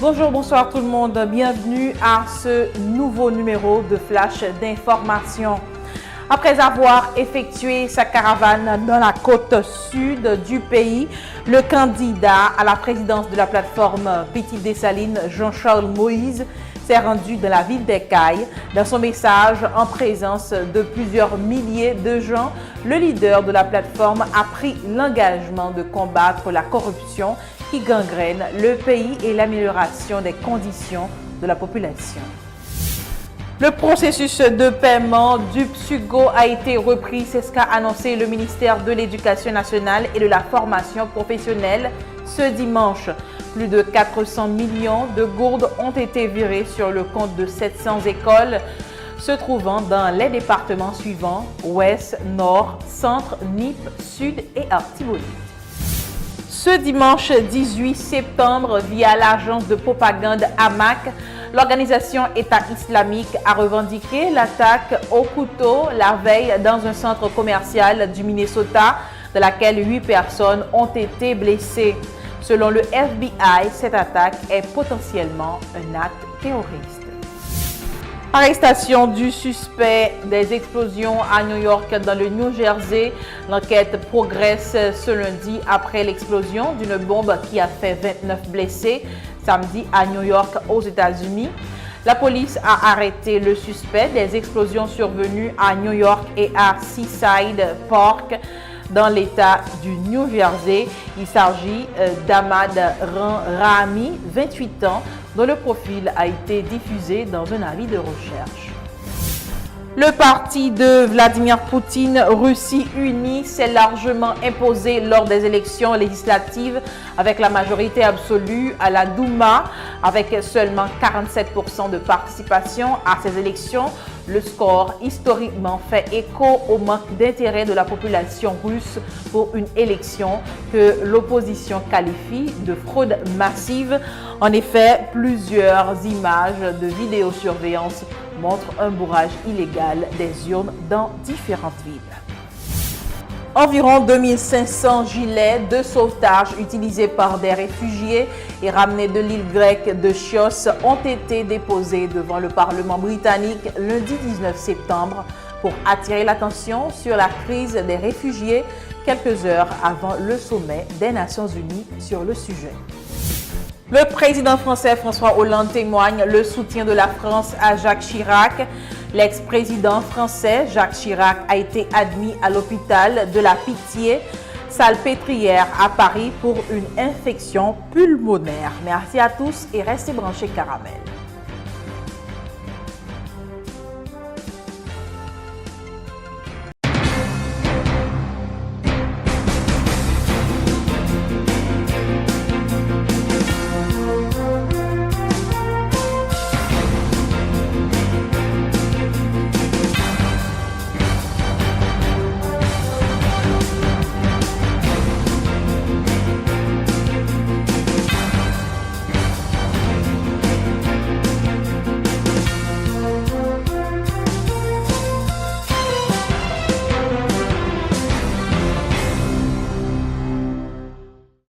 Bonjour, bonsoir tout le monde. Bienvenue à ce nouveau numéro de Flash d'information. Après avoir effectué sa caravane dans la côte sud du pays, le candidat à la présidence de la plateforme Petite Dessalines, Jean-Charles Moïse, s'est rendu dans la ville d'Écailles. Dans son message en présence de plusieurs milliers de gens, le leader de la plateforme a pris l'engagement de combattre la corruption qui gangrène le pays et l'amélioration des conditions de la population. Le processus de paiement du PSUGO a été repris, c'est ce qu'a annoncé le ministère de l'Éducation nationale et de la formation professionnelle ce dimanche. Plus de 400 millions de gourdes ont été virées sur le compte de 700 écoles se trouvant dans les départements suivants: Ouest, Nord, Centre, NIP, Sud et Artibonite. Ce dimanche 18 septembre, via l'agence de propagande AMAC, l'organisation État islamique a revendiqué l'attaque au couteau la veille dans un centre commercial du Minnesota, dans laquelle 8 personnes ont été blessées. Selon le FBI, cette attaque est potentiellement un acte terroriste. Arrestation du suspect des explosions à New York dans le New Jersey. L'enquête progresse ce lundi après l'explosion d'une bombe qui a fait 29 blessés samedi à New York aux États-Unis. La police a arrêté le suspect des explosions survenues à New York et à Seaside Park dans l'État du New Jersey. Il s'agit d'Ahmad Rahami, 28 ans, dont le profil a été diffusé dans un avis de recherche. Le parti de Vladimir Poutine, Russie unie, s'est largement imposé lors des élections législatives avec la majorité absolue à la Douma, avec seulement 47% de participation à ces élections. Le score historiquement fait écho au manque d'intérêt de la population russe pour une élection que l'opposition qualifie de fraude massive. En effet, plusieurs images de vidéosurveillance montrent un bourrage illégal des urnes dans différentes villes. Environ 2500 gilets de sauvetage utilisés par des réfugiés et ramenés de l'île grecque de Chios ont été déposés devant le Parlement britannique lundi 19 septembre pour attirer l'attention sur la crise des réfugiés quelques heures avant le sommet des Nations Unies sur le sujet. Le président français François Hollande témoigne le soutien de la France à Jacques Chirac. L'ex-président français Jacques Chirac a été admis à l'hôpital de la Pitié-Salpêtrière à Paris pour une infection pulmonaire. Merci à tous et restez branchés Caramel.